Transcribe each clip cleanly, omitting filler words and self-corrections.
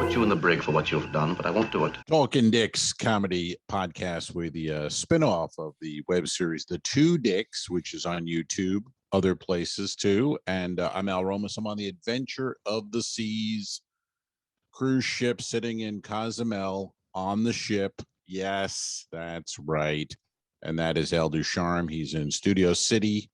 You in the brig for what you've done, but I won't do it. Talking Dicks comedy podcast with the spinoff of the web series The Two Dicks, which is on YouTube, other places too. And I'm Al Romas. I'm on the Adventure of the Seas cruise ship sitting in Cozumel on the ship. Yes, that's right. And that is El Ducharme. He's in Studio City,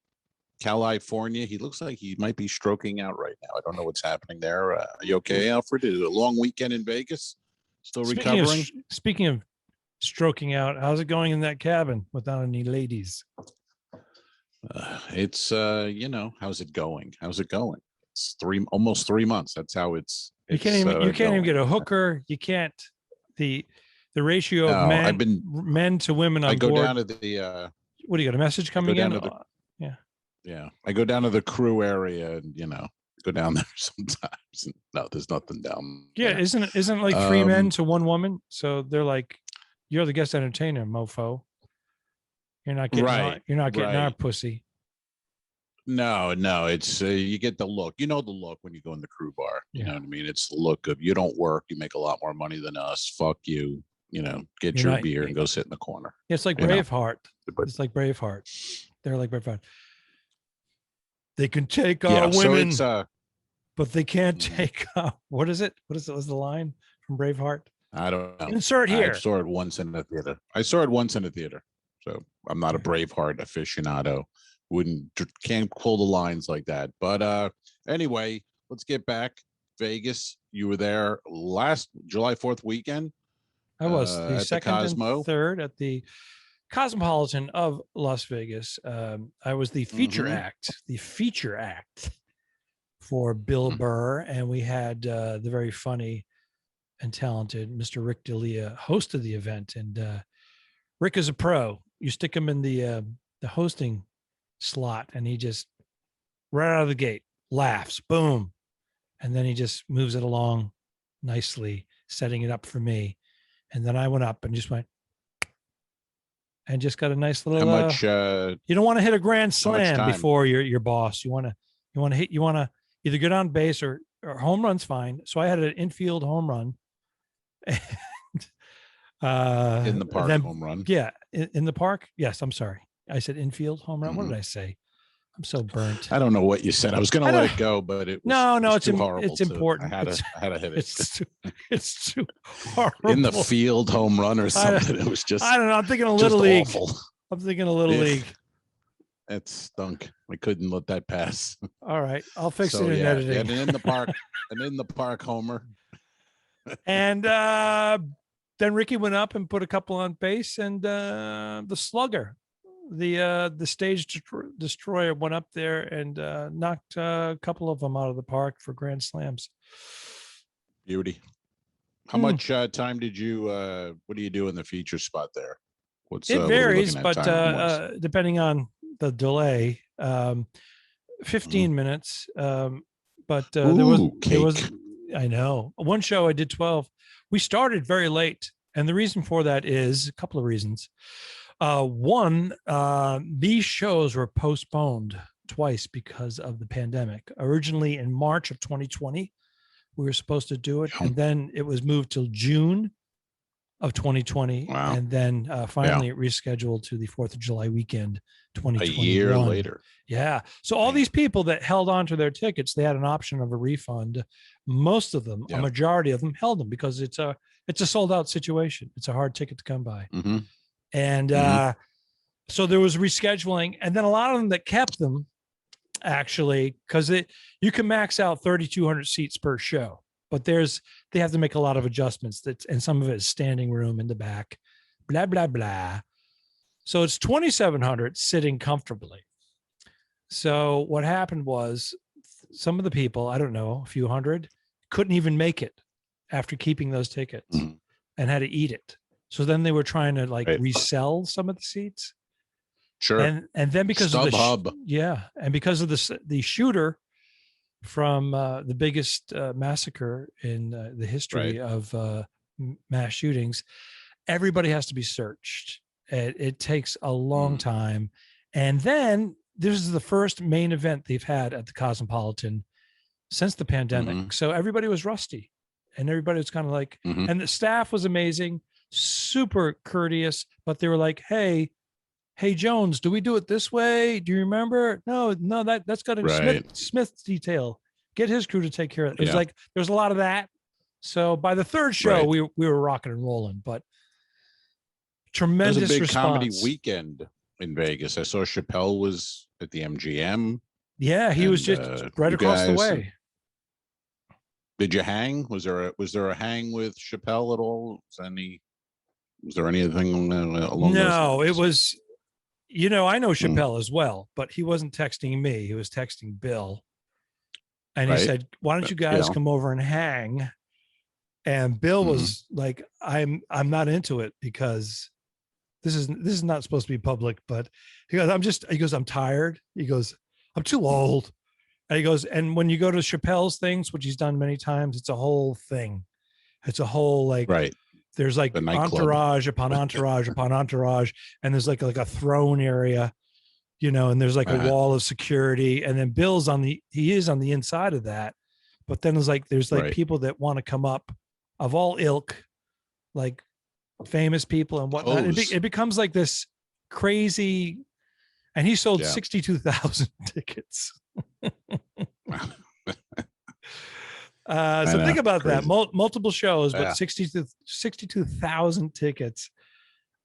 California. He looks like he might be stroking out right now. I don't know what's happening there. Are you okay, Alfred? Is it a long weekend in Vegas? Still recovering? Speaking of stroking out, how's it going in that cabin without any ladies? It's how's it going? It's almost 3 months. That's how it's you can't even get a hooker. You can't the ratio of men to women on I go board. Down to the what do you got? A message coming in? Yeah. I go down to the crew area and go down there sometimes. No, there's nothing down there. Yeah, isn't it like 3 men to 1 woman? So they're like, you're the guest entertainer, mofo. You're not getting our pussy. No, it's you get the look. You know the look when you go in the crew bar. You know what I mean? It's the look of you don't work, you make a lot more money than us. Fuck you. Get your beer and go sit in the corner. It's like Braveheart. It's like Braveheart. They're like Braveheart. They can take our women, but they can't take what is it? What was the line from Braveheart? I don't know. Insert here. I saw it once in the theater. So I'm not a Braveheart aficionado. Can't pull the lines like that. But anyway, let's get back. Vegas. You were there last July 4th weekend. I was the second and third at the Cosmopolitan of Las Vegas. I was the feature act for Bill Burr, and we had the very funny and talented Mr. Rick D'Elia hosted the event. And Rick is a pro. You stick him in the hosting slot, and he just right out of the gate laughs, boom, and then he just moves it along nicely, setting it up for me. And then I went up and just went. And just got a nice little. How much? You don't want to hit a grand slam before your boss. You want to either get on base or home run's fine. So I had an infield home run. And, in the park home run. Yeah, in the park. Yes, I'm sorry. I said infield home run. What did I say? I'm so burnt. I don't know what you said. I was going to let it go, but it was it's too horrible. It's important. I had to hit it. It's too horrible. In the field home run or something. It was just. I don't know. I'm thinking a little league. Awful. I'm thinking a little league. It stunk. I couldn't let that pass. All right, I'll fix it in editing. And in the park homer. And then Ricky went up and put a couple on base, and the slugger. The stage destroyer went up there and knocked a couple of them out of the park for grand slams. Beauty. How much time did you? What do you do in the feature spot there? It varies, but depending on the delay, 15 minutes. But there was. I know one show I did 12. We started very late, and the reason for that is a couple of reasons. One, these shows were postponed twice because of the pandemic. Originally in March of 2020, we were supposed to do it, and then it was moved till June of 2020, and then finally it rescheduled to the 4th of July weekend, 2021. A year later. Yeah. So all these people that held on to their tickets, they had an option of a refund. Most of them, a majority of them, held them because it's a sold out situation. It's a hard ticket to come by. Mm-hmm. And so there was rescheduling, and then a lot of them that kept them actually, because you can max out 3,200 seats per show, but they have to make a lot of adjustments. And some of it is standing room in the back, blah blah blah. So it's 2,700 sitting comfortably. So what happened was some of the people, I don't know, a few hundred, couldn't even make it after keeping those tickets and had to eat it. So then they were trying to resell some of the seats. Sure. And then because of the and because of the shooter from the biggest massacre in the history of mass shootings, everybody has to be searched. It takes a long time. And then this is the first main event they've had at the Cosmopolitan since the pandemic. So everybody was rusty, and everybody was kind of like, and the staff was amazing, super courteous, but they were like, hey, Jones, do we do it this way? Do you remember? No, that's got to be Smith's detail. Get his crew to take care of it. It was like, there's a lot of that. So by the third show, we were rocking and rolling, but tremendous response. It was a big comedy weekend in Vegas. I saw Chappelle was at the MGM. Yeah, he was just right across the way. Did you hang? Was there a hang with Chappelle at all? Was there anything along those lines? No, it was, I know Chappelle as well, but he wasn't texting me. He was texting Bill. And he said, why don't you guys come over and hang? And Bill was like, I'm not into it because this is not supposed to be public, but he goes, I'm tired. He goes, I'm too old. And he goes, and when you go to Chappelle's things, which he's done many times, it's a whole thing. It's a whole there's like entourage upon entourage upon entourage. And there's like a throne area, and there's like a wall of security. And then Bill's he is on the inside of that. But then there's people that want to come up of all ilk, like famous people and whatnot. It becomes like this crazy, and he sold 62,000 tickets. So think about that. Multiple shows, but 62,000 tickets.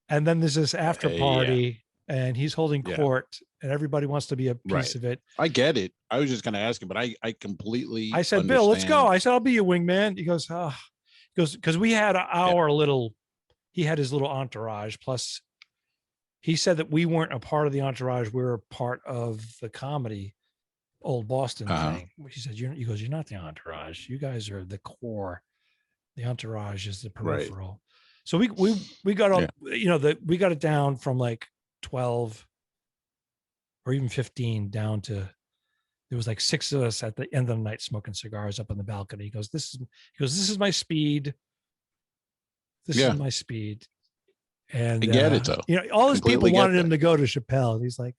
And then there's this after party and he's holding court and everybody wants to be a piece of it. I get it. I was just going to ask him, but I completely I said, Bill, let's go. I said, I'll be your wingman. He goes, because we had he had his little entourage. Plus he said that we weren't a part of the entourage. We were part of the comedy Old Boston thing. He said, he goes, you're not the entourage. You guys are the core. The entourage is the peripheral. So we got up, we got it down from like 12 or even 15 down to, there was like 6 of us at the end of the night smoking cigars up on the balcony. He goes, this is my speed. This is my speed. And I get it though. All his people wanted him to go to Chappelle. He's like,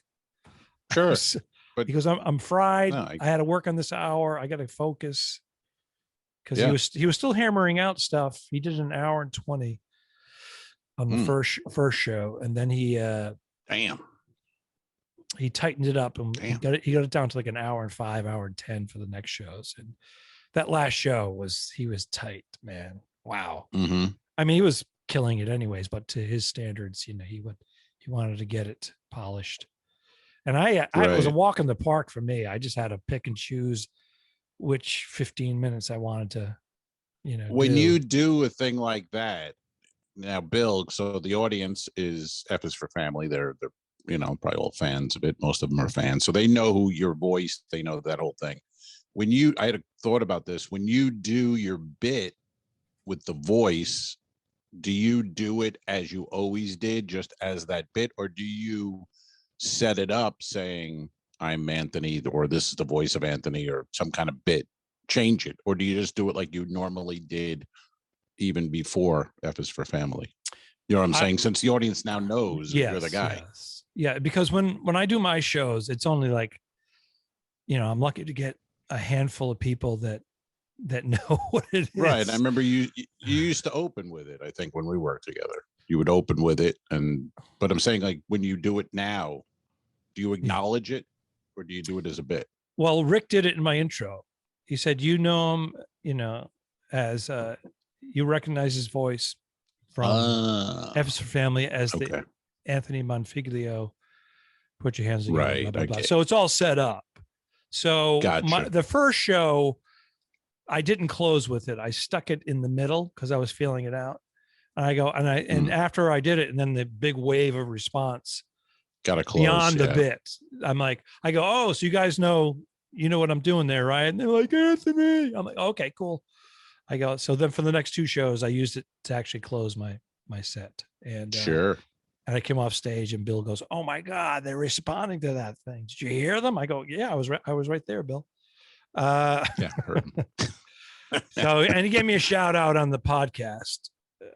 sure. But he goes, I'm fried. No, I had to work on this hour. I got to focus. Because he was still hammering out stuff. He did an hour and 20 on the first show. And then he tightened it up and he got it down to like an hour and 5, hour and 10 for the next shows. And that last show he was tight, man. Wow. I mean, he was killing it anyways, but to his standards, he wanted to get it polished. And it was a walk in the park for me. I just had to pick and choose which 15 minutes I wanted to, when you do a thing like that now, Bill, so the audience is F is for family. They're probably all fans of it. Most of them are fans. So they know who your voice, they know that whole thing. I had a thought about this, when you do your bit with the voice, do you do it as you always did, just as that bit, or do you set it up saying I'm Anthony, or this is the voice of Anthony, or some kind of bit, change it? Or do you just do it like you normally did even before F is for family? You know what I'm saying? Since the audience now knows you're the guy. Yes. Yeah, because when I do my shows, it's only like, I'm lucky to get a handful of people that know what it is. Right. I remember you used to open with it, I think, when we worked together. You would open with it, but I'm saying, like, when you do it now, do you acknowledge it or do you do it as a bit? Well, Rick did it in my intro. He said, him, as you recognize his voice from F is for Family as the Anthony Monfiglio, put your hands together. Right. Blah, blah, blah. So it's all set up. So the first show, I didn't close with it. I stuck it in the middle because I was feeling it out. And I go, and after I did it, and then the big wave of response got to close beyond the bit. I'm like, I go, oh, so you guys know what I'm doing there, right? And they're like, Anthony. I'm like, okay, cool. I go, so then for the next 2 shows, I used it to actually close my set. And sure. And I came off stage, and Bill goes, "Oh my God, they're responding to that thing. Did you hear them?" I go, "Yeah, I was right there, Bill." Yeah, I heard him. So, and he gave me a shout out on the podcast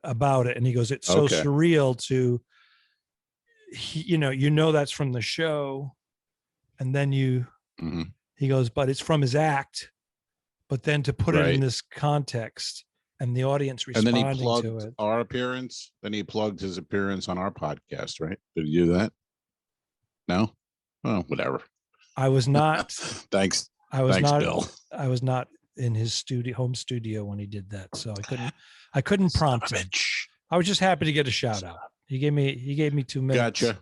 about it, and he goes, "It's so surreal to, that's from the show, and then he goes, but it's from his act, but then to put it in this context and the audience responding and then he plugged to it. our appearance. Then he plugged his appearance on our podcast, right? Did he do that? No? Oh, whatever. I was not. Thanks. Thanks, Bill. I was not in his home studio when he did that, so I couldn't prompt him. I was just happy to get a shout out. He gave me 2 minutes. Gotcha.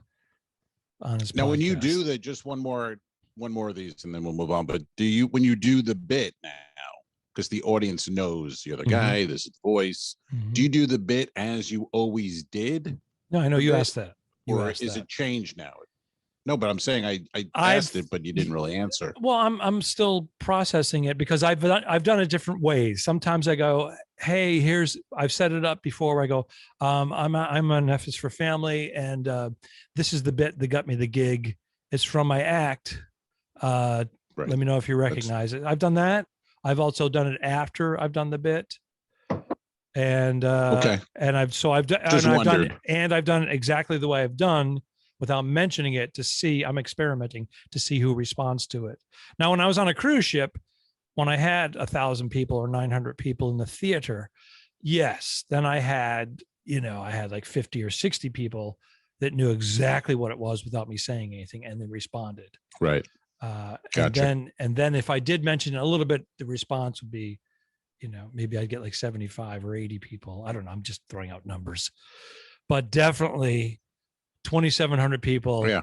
On his now, podcast. when you do that, just one more of these, and then we'll move on. But when you do the bit now, because the audience knows you're the guy, this is the voice. Do you do the bit as you always did? No, I know you asked that. Or is it changed now? No, but I'm saying I asked it, but you didn't really answer. Well, I'm still processing it because I've done it different ways. Sometimes I go, hey, I've set it up before where I go, I'm on F is for Family, and this is the bit that got me the gig. It's from my act. Let me know if you recognize it. I've done that. I've also done it after I've done the bit. And and I've done it exactly the way I've done without mentioning it to see. I'm experimenting to see who responds to it. Now, when I was on a cruise ship, when I had 1,000 people or 900 people in the theater, yes, then I had like 50 or 60 people that knew exactly what it was without me saying anything, and they responded. Right. Gotcha. And then if I did mention it a little bit, the response would be, maybe I'd get like 75 or 80 people. I don't know. I'm just throwing out numbers, but definitely 2,700 people. Yeah.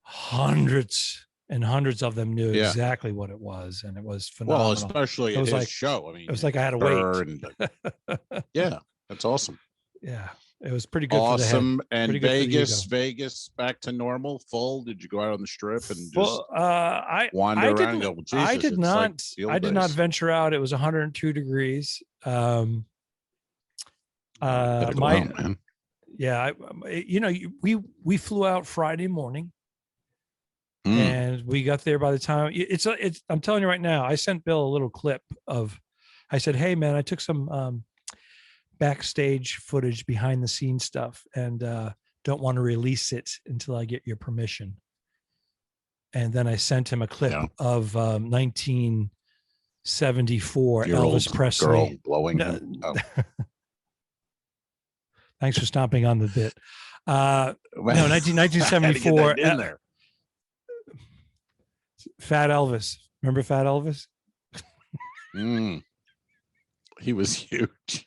Hundreds and hundreds of them knew exactly what it was, and it was phenomenal. Well, especially at his show. I mean, it was like I had to wait. Yeah, that's awesome. Yeah, it was pretty good. Awesome. And Vegas back to normal, full. Did you go out on the strip and just wander around and go, Jesus, I did not venture out. It was 102 degrees. We flew out Friday morning. And we got there by the time it's I'm telling you right now, I sent Bill a little clip I said, hey man, I took some backstage footage, behind the scenes stuff, and don't want to release it until I get your permission. And then I sent him a clip of 1974 Elvis Presley girl blowing him. Oh. Thanks for stomping on the bit. 1974. Fat Elvis. Remember Fat Elvis? He was huge.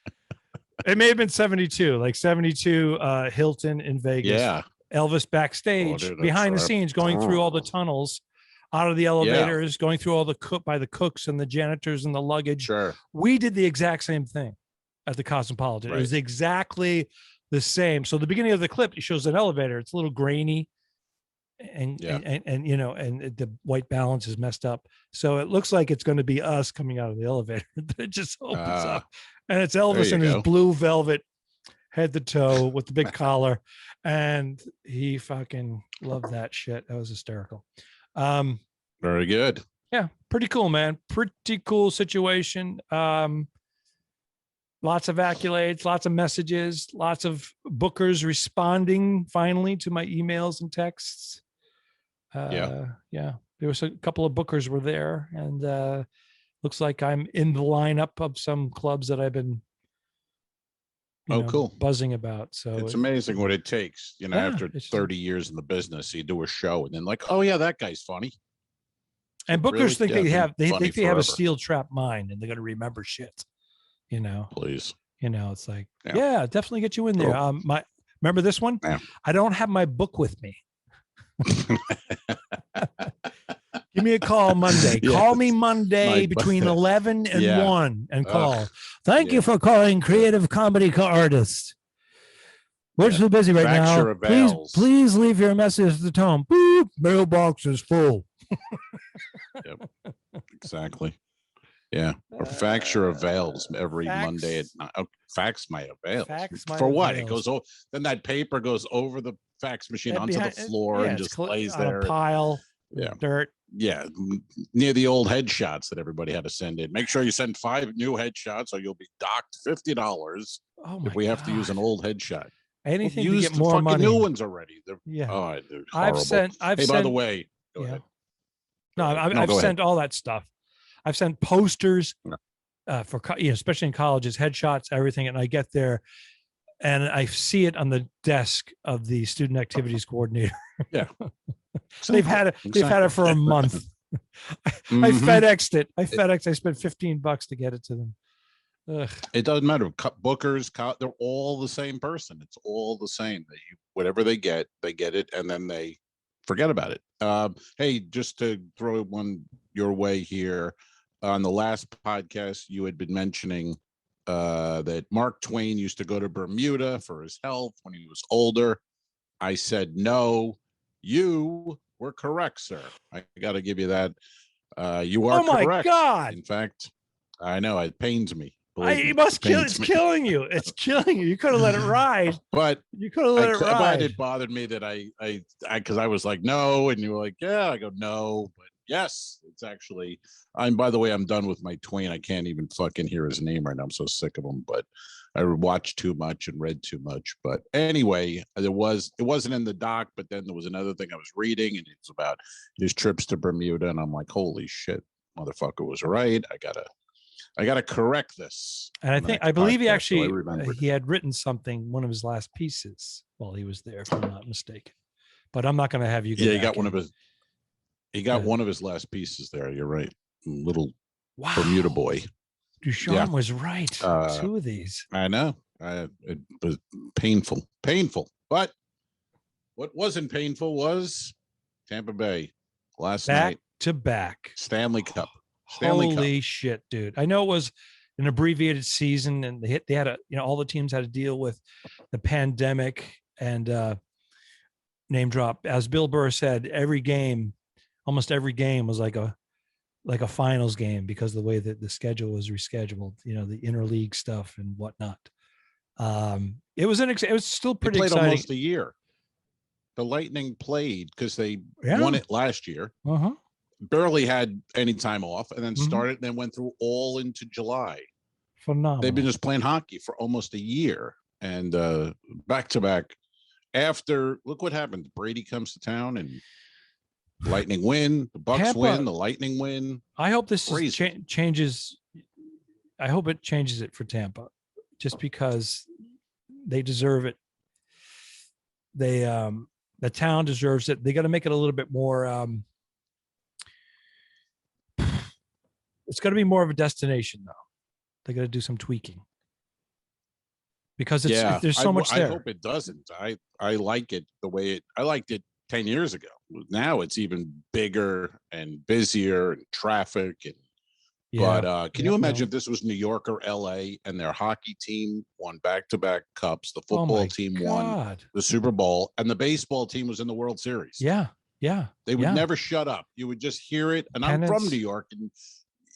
It may have been 72, like 72 Hilton in Vegas. Yeah. Elvis backstage, behind the scenes, going through all the tunnels, out of the elevators, going through all the by the cooks and the janitors and the luggage. Sure. We did the exact same thing at the Cosmopolitan. Right. It was exactly the same. So the beginning of the clip, it shows an elevator. It's a little grainy. And the white balance is messed up, so it looks like it's going to be us coming out of the elevator. It just opens up, and it's Elvis in his blue velvet head to toe with the big collar, and he fucking loved that shit. That was hysterical. Very good. Yeah, pretty cool, man. Pretty cool situation. Lots of accolades, lots of messages, lots of bookers responding finally to my emails and texts. There was a couple of bookers were there, and looks like I'm in the lineup of some clubs that I've been cool, buzzing about. So it's amazing what it takes, after 30 years in the business, you do a show and then like, oh yeah, that guy's funny. And bookers think they have a steel trap mind and they're going to remember shit, Please. It's like, definitely get you in there. Remember this one? Yeah. I don't have my book with me. Give me a call Monday. Yes. Call me Monday between 11 and 1 and call. Thank you for calling Creative Comedy Artist. We're so busy right now. Please leave your message at the tone. Boop, mailbox is full. Yep. Exactly. Yeah. Or fax your avails every Monday at night. Fax my avails. For what? It goes over, then that paper goes over the fax machine onto the floor and just lays there. A pile. Dirt. Yeah. Near the old headshots that everybody had to send in. Make sure you send 5 new headshots or you'll be docked $50 if we have to use an old headshot. Anything to get more fucking money. New ones already. Yeah. Oh, dude, I've sent. By the way, go ahead. No, I've sent all that stuff. I've sent posters for, especially in colleges, headshots, everything. And I get there and I see it on the desk of the student activities coordinator. Yeah. They've had it for a month. I FedExed it. I spent $15 to get it to them. Ugh. It doesn't matter. Bookers, they're all the same person. It's all the same. Whatever they get it, and then they forget about it. Hey, just to throw one your way here, on the last podcast, you had been mentioning that Mark Twain used to go to Bermuda for his health when he was older. I said no. You were correct, sir. I got to give you that. You are correct. Oh my God! In fact, I know it pains me. It's killing you. It's killing you. You could have let it ride. But you could have let it ride. But it bothered me that because I was like, no, and you were like, yeah. I go, no, but yes, it's actually. By the way, I'm done with my Twain. I can't even fucking hear his name right now. I'm so sick of him. But I watched too much and read too much. But anyway, it wasn't in the doc. But then there was another thing I was reading, and it's about his trips to Bermuda, and I'm like, holy shit, motherfucker was right. I gotta correct this. And I believe he actually he had written something, one of his last pieces while he was there, if I'm not mistaken. But I'm not going to have you. He got one of his last pieces there. You're right. Little Bermuda boy. Ducharme was right. Two of these. I know. It was painful. But what wasn't painful was Tampa Bay last night. Back to back. Stanley Cup. Holy shit, dude. I know it was an abbreviated season and they had all the teams had to deal with the pandemic and name drop. As Bill Burr said, almost every game was like a finals game because of the way that the schedule was rescheduled, the interleague stuff and whatnot. It was still pretty exciting. Almost a year. The Lightning played because they won it last year. Uh-huh. Barely had any time off and then started and then went through all into July. Phenomenal. They've been just playing hockey for almost a year and back to back. After, look what happened. Brady comes to town and Lightning win. The Bucks win. The Lightning win. I hope this changes. I hope it changes it for Tampa just because they deserve it. The town deserves it. They got to make it a little bit more. It's going to be more of a destination, though. They got to do some tweaking because there's so much there. I hope it doesn't. I like it the way I liked it 10 years ago. Now it's even bigger and busier and traffic. But can you imagine if this was New York or LA and their hockey team won back-to-back cups, the football team won the Super Bowl, and the baseball team was in the World Series? Yeah. They would never shut up. You would just hear it. And I'm from New York, and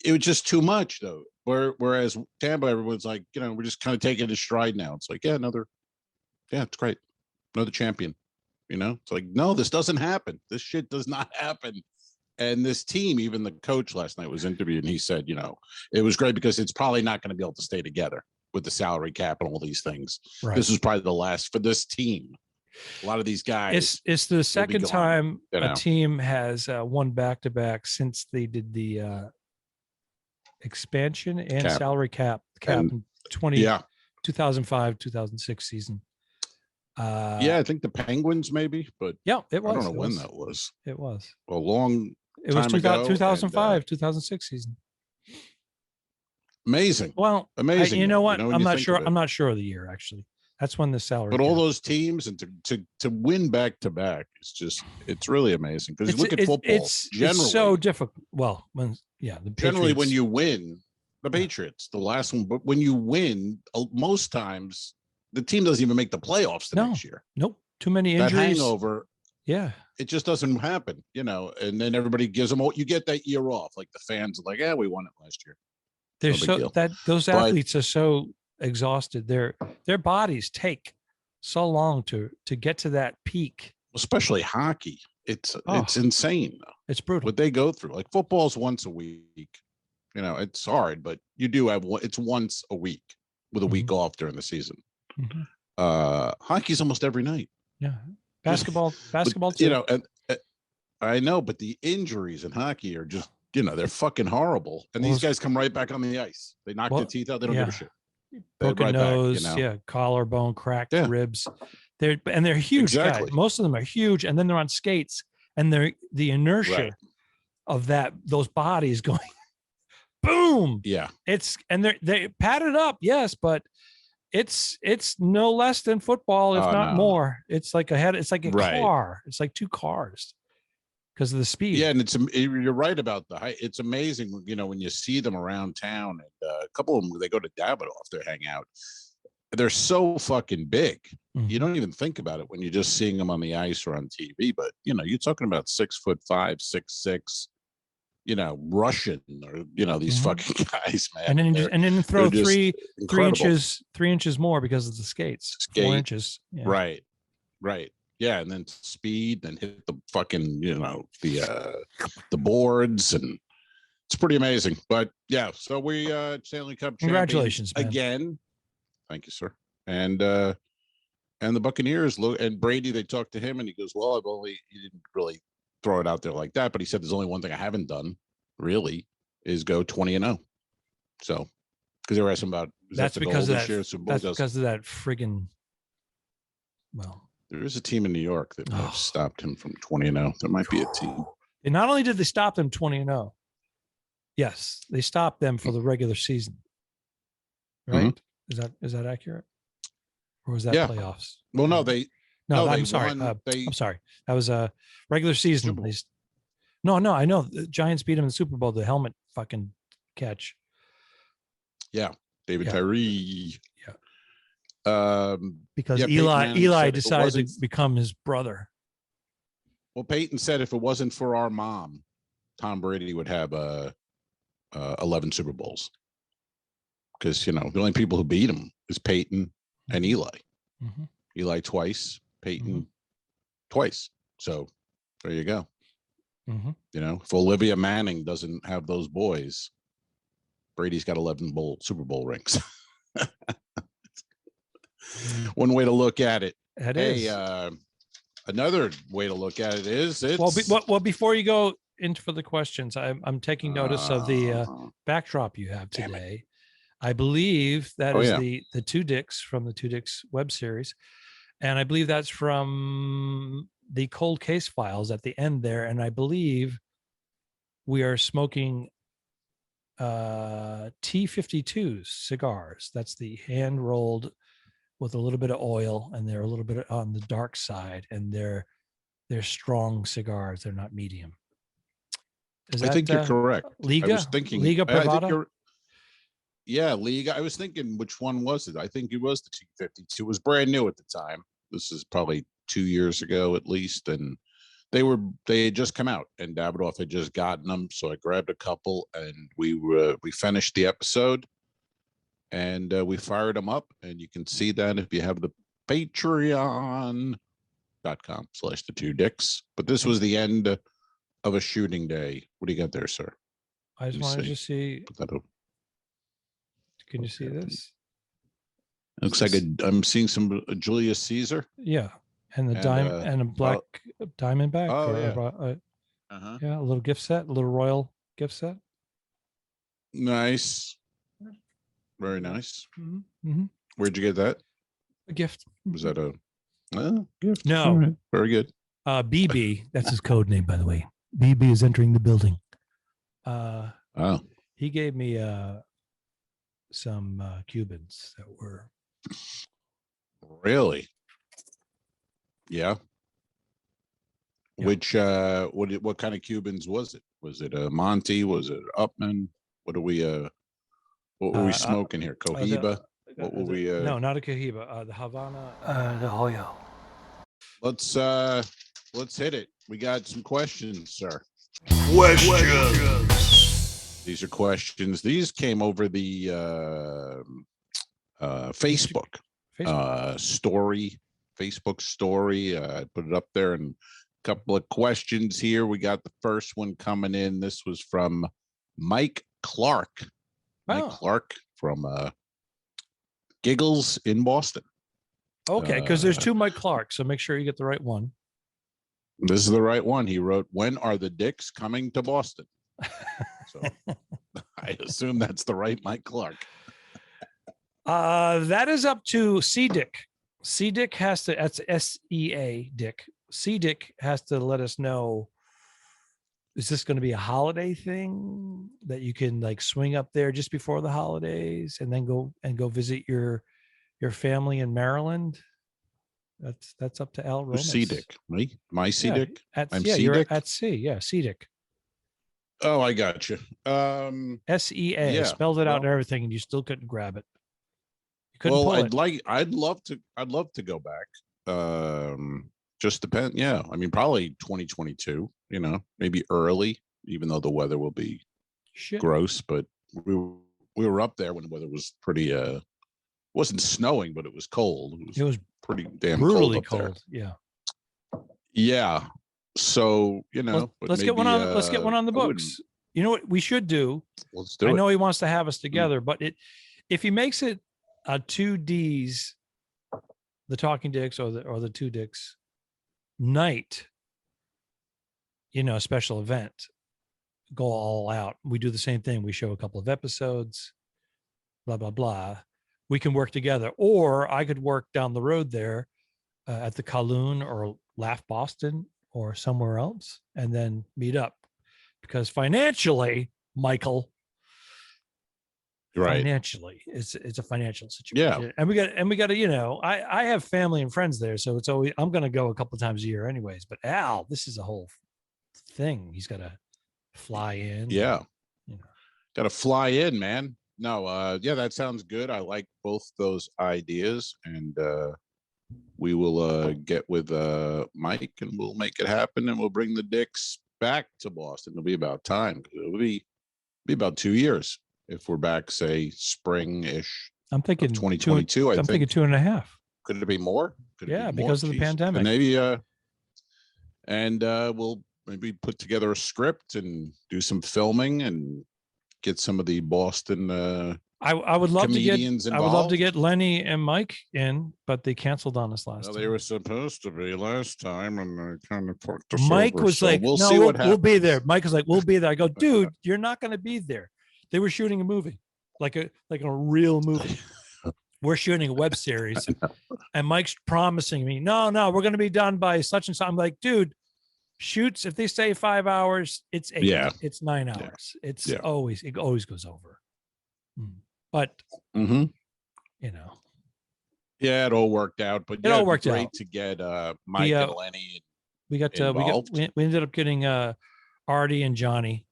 it was just too much, though. Whereas Tampa, everyone's like, we're just kind of taking it in stride now. It's like, it's great. Another champion. It's like, no, this doesn't happen. This shit does not happen. And this team, even the coach last night was interviewed, and he said, it was great because it's probably not going to be able to stay together with the salary cap and all these things. Right. This is probably the last for this team. A lot of these guys. It's the second time a team has won back-to-back since they did the expansion and salary cap in 2005, 2006 season. I think the Penguins maybe, but it was. I don't know when that was. It was a long. It was 2005, 2006 season. Amazing. Well, amazing. You know what? I'm not sure. I'm not sure of the year actually. That's when the salary. But all those teams and to win back to back, it's really amazing because look at football. It's so difficult. Well, generally when you win, the Patriots, the last one, but when you win, most times the team doesn't even make the playoffs the next year. Nope. Too many injuries. That hangover. Yeah. It just doesn't happen, and then everybody gives them, you get that year off. Like the fans are like, we won it last year. Those athletes are so exhausted. Their bodies take so long to get to that peak. Especially hockey. It's insane though. It's brutal. What they go through. Like football's once a week. It's hard, but you do have it's once a week with a week off during the season. Hockey's almost every night. Yeah. Basketball too. I know, but the injuries in hockey are just, they're fucking horrible. And these guys come right back on the ice. They knock their teeth out. They don't give a shit. Broken right nose, back, collarbone, cracked ribs. They're huge guys. Most of them are huge, and then they're on skates, and the inertia of those bodies going boom. Yeah. They padded up, yes, but it's no less than football, if not more. It's like it's like a car. It's like two cars because of the speed. Yeah, and you're right about the height. It's amazing, when you see them around town. And a couple of them, they go to Davidoff, they hang out. They're so fucking big. Mm-hmm. You don't even think about it when you're just seeing them on the ice or on TV. But you're talking about 6'5", 6'6", Russian or these fucking guys, man. And then throw three inches more because of the skates. 4 inches. Yeah. Right. Yeah, and then speed, then hit the fucking, the boards, and it's pretty amazing. But yeah, so we Stanley Cup congratulations again. Thank you, sir. And the Buccaneers and Brady, they talked to him, and he goes, "Well, he didn't really throw it out there like that, but he said there's only one thing I haven't done, really, is go 20-0." So, because they were asking about that's because of that. That's because of that friggin'. Well. There is a team in New York that have stopped him from 20-0. There might be a team. And not only did they stop them 20-0, yes, they stopped them for the regular season. Right? Mm-hmm. Is that accurate? Or was that playoffs? Well, no, I'm sorry. I'm sorry. That was a regular season. No, I know the Giants beat them in the Super Bowl. The helmet fucking catch. Yeah, David Tyree. Yeah. Because Eli decided to become his brother. Well, Peyton said if it wasn't for our mom, Tom Brady would have 11 Super Bowls. Because the only people who beat him is Peyton and Eli. Mm-hmm. Eli twice, Peyton twice. So there you go. Mm-hmm. If Olivia Manning doesn't have those boys, Brady's got 11 Super Bowl rings. One way to look at it. Another way to look at it is well. Before you go into for the questions, I'm taking notice of the backdrop you have today. I believe that is the Two Dicks from the Two Dicks web series, and I believe that's from the Cold Case Files at the end there. And I believe we are smoking T52 cigars. That's the hand rolled with a little bit of oil, and they're a little bit on the dark side, and they're strong cigars. They're not medium. I think you're correct. Liga? I was thinking Liga Privada? Liga. I was thinking, which one was it? I think it was the T52. It was brand new at the time. This is probably 2 years ago at least, and they had just come out, and Davidoff had just gotten them. So I grabbed a couple, and we finished the episode. And we fired them up, and you can see that if you have the patreon.com/the2dicks. But this was the end of a shooting day. What do you got there, sir? I just wanted to see. Can you see this? It looks like I'm seeing some Julius Caesar. Yeah, and the diamond and a black diamondback. Yeah, a little gift set, a little royal gift set. Nice. Very nice. Mm-hmm. Where'd you get that? A gift. Was that a gift? No. Right. Very good. BB, that's his code name, by the way. BB is entering the building. He gave me some Cubans that were. Really? Yeah. Which what kind of Cubans was it? Was it a Monty? Was it Upman? What were we smoking here? Cohiba? What were we? No, not a Cohiba. The Havana. The Hoyo. Let's hit it. We got some questions, sir. Questions. These are questions. These came over the Facebook story. Facebook story. I put it up there, and a couple of questions here. We got the first one coming in. This was from Mike Clark. Mike Clark from Giggles in Boston. Okay, because there's two Mike Clarks, so make sure you get the right one. This is the right one. He wrote, "When are the Dicks coming to Boston?" So I assume that's the right Mike Clark. That is up to C-Dick. C-Dick has to, that's S-E-A, Dick. C-Dick has to let us know, is this going to be a holiday thing that you can like swing up there just before the holidays and then go visit your family in Maryland? That's up to Al Romas. C-Dick, me? My C-Dick? I'm C-Dick? You're at C. Yeah, C-Dick. Oh, I got you. S-E-A. Yeah, spelled it out and everything, and you still couldn't grab it. You couldn't pull it. I'd love to go back. Just depend. Yeah, I mean, probably 2022. You know, maybe early, even though the weather will be gross. But we were up there when the weather was pretty. Wasn't snowing, but it was cold. It was pretty damn brutally cold. Yeah. Yeah. So, you know, let's get one on. Let's get one on the books. You know what we should do? Let's do it. I know he wants to have us together, but if he makes it a 2Ds, the Talking Dicks or the Two Dicks night, you know, special event, go all out. We do the same thing. We show a couple of episodes, blah blah blah. We can work together, or I could work down the road there at the Kowloon or Laugh Boston or somewhere else, and then meet up. Because financially, Michael, right? Financially, it's a financial situation. Yeah, and we got to, you know, I have family and friends there, so it's always, I'm going to go a couple of times a year, anyways. But Al, this is a whole thing. He's got to fly in. Yeah, you know, got to fly in, man. No, yeah, that sounds good. I like both those ideas, and we will get with Mike, and we'll make it happen, and we'll bring the Dicks back to Boston. It'll be about time. It'll be about 2 years if we're back, say spring-ish. I'm thinking 2022. I'm thinking 2.5. Could it be more? Because of the pandemic. And maybe, and we'll maybe put together a script and do some filming and get some of the Boston I would love comedians to get involved. I would love to get Lenny and Mike in, but they canceled on us last time. They were supposed to be last time, and they kind of talked us Mike over, was so like, we'll see what happens. We'll be there. Mike was like, we'll be there. I go, dude, you're not going to be there. They were shooting a movie, like a real movie. We're shooting a web series, and Mike's promising me, no, we're going to be done by such and such. I'm like, dude, shoots, if they say 5 hours, it's 8. Yeah. It's 9 hours. Yeah. It always goes over. But mm-hmm. You know, yeah, it all worked out. But it all worked great out to get Mike and Lenny. We ended up getting Artie and Johnny.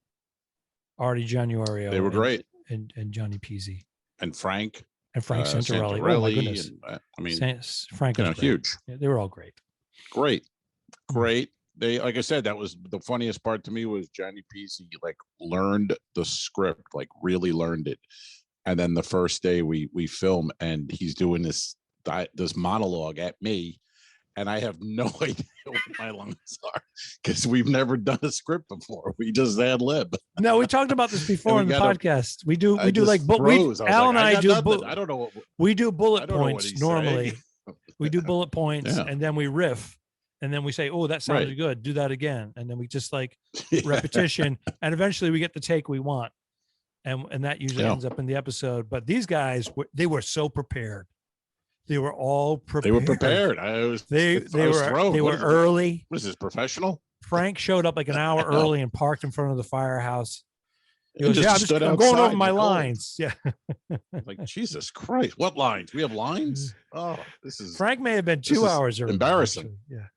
Artie Januario. They were great. And Johnny Peasy. And Frank. And Frank Santarelli. Oh my goodness. And, I mean, Frank was huge. Yeah, they were all great. Great. They, like I said, that was the funniest part to me was Johnny Peasy like learned the script, like really learned it. And then the first day we film, and he's doing this monologue at me, and I have no idea what my lines are because we've never done a script before. We just ad lib. No, we talked about this before in the podcast. We do like Al and I do. I don't know what we do. Bullet points normally. We do bullet points, and then we riff, and then we say, "Oh, that sounded good. Do that again," and then we just like repetition, and eventually we get the take we want. And that usually ends up in the episode. But these guys, they were so prepared. They were all prepared. They were prepared. They were early. Was this professional? Frank showed up like an hour early and parked in front of the firehouse. He goes, I'm going over my lines. Yeah. Like, Jesus Christ. What lines? We have lines? Oh, this is. Frank may have been 2 hours early. Embarrassing. Actually. Yeah.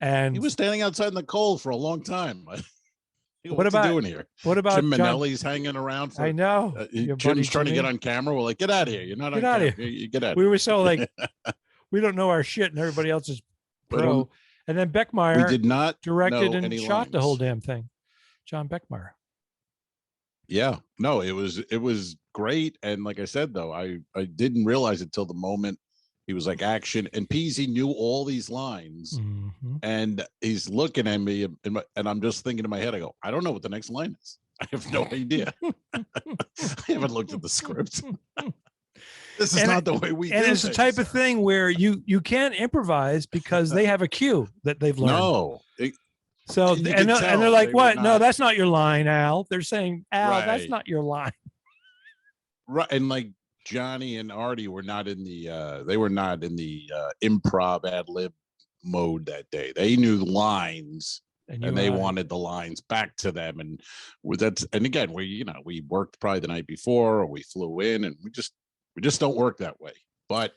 And he was standing outside in the cold for a long time. What about doing here? What about Jim Manelli's hanging around? I know. Jim's trying to get on camera. We're like, get out of here. You're not on camera. You get out. We were so like, we don't know our shit, and everybody else is pro. And then Beckmeyer did not directed and shot the whole damn thing. John Beckmeyer. Yeah, no, it was great. And like I said, though, I didn't realize it till the moment he was like action, and Peasy knew all these lines, and he's looking at me, and I'm just thinking in my head, I go, I don't know what the next line is. I have no idea. I haven't looked at the script. This is not the way we do it. And it's the type of thing where you can't improvise because they have a cue that they've learned. No, So and they're like, what? No, that's not your line, Al. They're saying, Al, that's not your line. Right. And like Johnny and Artie were not in the they were not in the improv ad lib mode that day. They knew lines and they wanted the lines back to them. And again, we worked probably the night before, or we flew in, and we just don't work that way. But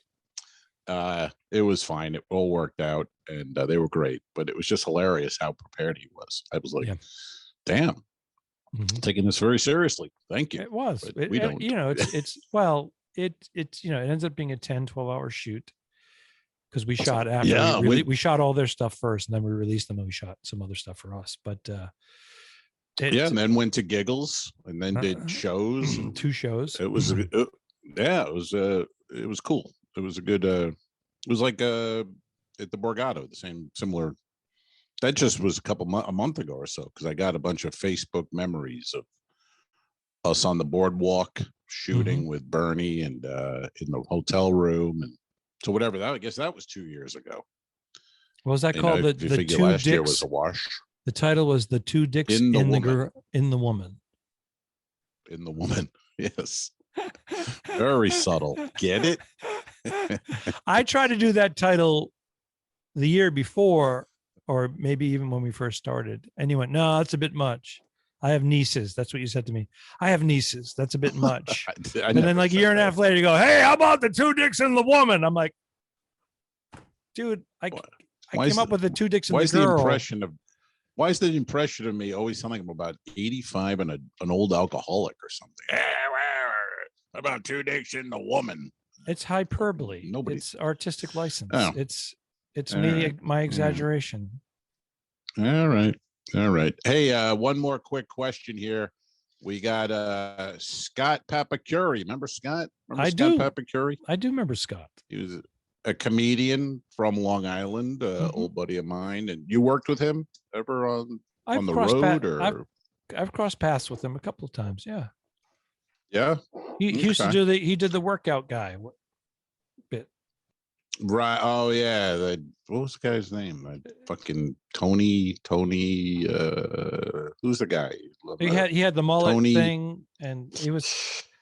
it was fine. It all worked out, and they were great. But it was just hilarious how prepared he was. I was like, damn. Taking this very seriously. Thank you. It was. We don't. It ends up being a 10, 12-hour shoot because we shot after we shot all their stuff first, and then we released them, and we shot some other stuff for us. But and then went to Giggles, and then did shows. 2 shows. It was it was cool. It was a good it was like at the Borgata, similar. That just was a month ago or so, because I got a bunch of Facebook memories of us on the boardwalk shooting with Bernie and in the hotel room, and so whatever that. I guess that was 2 years ago. What was that called? The 2 last dicks year was a wash. The title was "The 2 Dicks in the Woman." In the Woman. Yes. Very subtle. Get it? I tried to do that title the year before, or maybe even when we first started. And you went, no, that's a bit much. I have nieces. That's what you said to me. I have nieces. That's a bit much. And then like a year and a half later, you go, hey, how about the 2 dicks in the woman? I'm like, dude, I came up with the 2 dicks in the girl. Why is the impression of me always sounding like I'm about 85 and an old alcoholic or something? About 2 dicks in the woman. It's hyperbole. It's artistic license. Oh. It's me, my exaggeration. All right. Hey, one more quick question here. We got Scott Papacuri. Remember Scott? I do. Scott Papacuri? I do remember Scott. He was a comedian from Long Island, old buddy of mine. And you worked with him ever on the road? I've crossed paths with him a couple of times. Yeah. Yeah. He used to do he did the workout guy bit. Right. Oh yeah. What was the guy's name? Fucking Tony. Who's the guy? He had the mullet thing, and he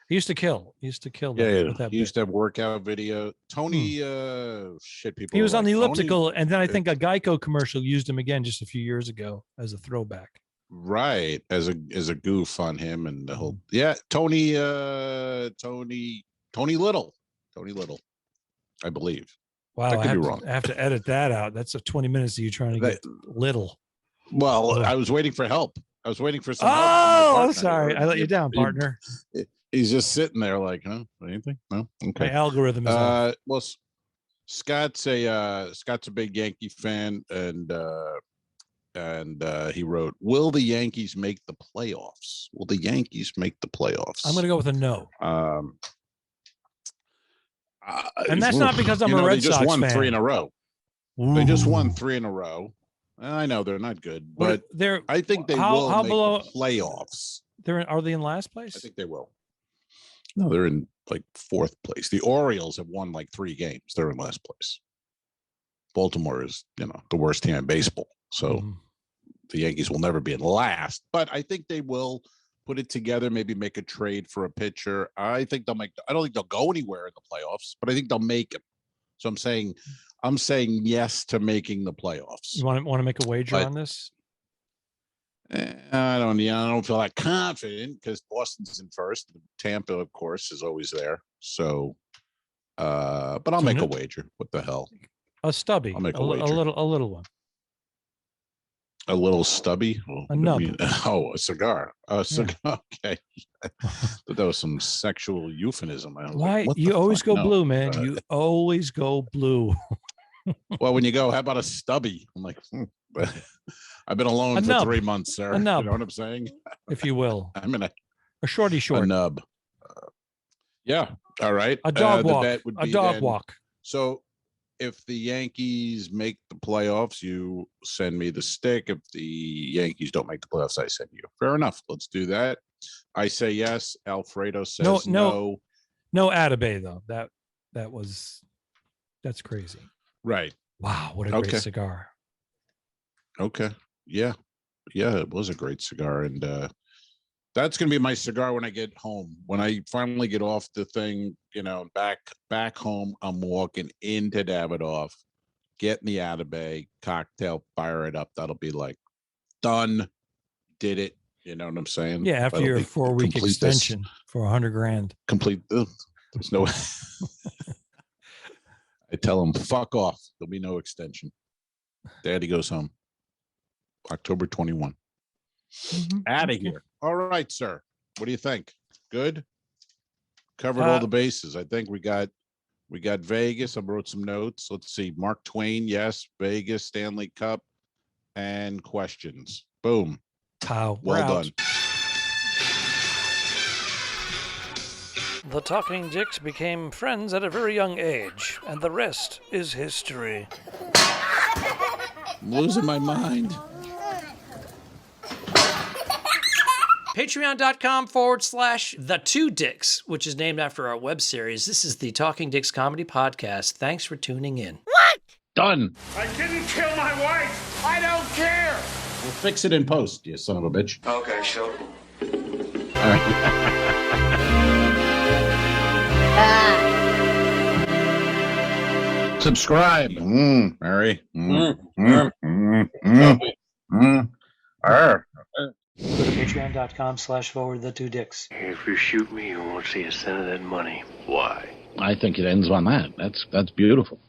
used to kill. He used to kill. He used to have workout video. Tony. People. He was on the elliptical, and then I think a Geico commercial used him again just a few years ago as a throwback. Right, as a goof on him and the whole Tony Little, I believe. Wow, I have to edit that out. That's 20 minutes of you trying to get Little. Well, I was waiting for help. I was waiting for some help. Oh, I'm sorry. I let you down, partner. He's just sitting there like, huh? Anything? No? Okay. My algorithm is well, Scott's a big Yankee fan, and he wrote, will the Yankees make the playoffs? Will the Yankees make the playoffs? I'm going to go with a no. And that's not because I'm a Red Sox fan. They just won 3 in a row. Ooh. They just won 3 in a row. I know they're not good, but I think they will make the playoffs. Are they in last place? I think they will. No, they're in like 4th place. The Orioles have won like 3 games. They're in last place. Baltimore is, the worst team in baseball. So the Yankees will never be in last, but I think they will put it together, maybe make a trade for a pitcher. I don't think they'll go anywhere in the playoffs, but I think they'll make it. So I'm saying yes to making the playoffs. You want to make a wager on this? I don't feel that confident because Boston's in first. Tampa, of course, is always there. So, but I'll make a wager. What the hell? A stubby. I'll make a wager. A little one. A little stubby? A nub. A cigar. A cigar. Yeah. Okay. That was some sexual euphemism. Why? You always go blue, man. You always go blue. Well, when you go, how about a stubby? I'm like, I've been alone for 3 months, sir. A nub. You know what I'm saying? If you will. I'm in a shorty short. A nub. Yeah. All right. A dog walk. A dog walk. So if the Yankees make the playoffs, you send me the stick. If the Yankees don't make the playoffs, I send you. Fair enough. Let's do that. I say yes. Alfredo says no. No Atabey, though. That's crazy. Right. Wow. What a great cigar. Okay. Yeah, it was a great cigar, and that's gonna be my cigar when I get home. When I finally get off the thing, back home, I'm walking into Davidoff, getting the Atabay cocktail, fire it up. That'll be like done, did it. You know what I'm saying? Yeah, after your 4-week extension for $100,000. Complete. There's no. I tell him, fuck off. There'll be no extension. Daddy goes home. October 21. Out of here. All right, sir. What do you think? Good? Covered all the bases. I think we got Vegas. I wrote some notes. Let's see. Mark Twain, yes. Vegas, Stanley Cup, and questions. Boom. Pow. Well done. The Talking Dicks became friends at a very young age, and the rest is history. I'm losing my mind. Patreon.com/The2Dicks, which is named after our web series. This is the Talking Dicks Comedy Podcast. Thanks for tuning in. What? Done. I didn't kill my wife. I don't care. We'll fix it in post, you son of a bitch. Okay, sure. All right. Subscribe. Mary. Go to patreon.com/forward2dicks. If you shoot me, you won't see a cent of that money. Why? I think it ends on that. That's beautiful.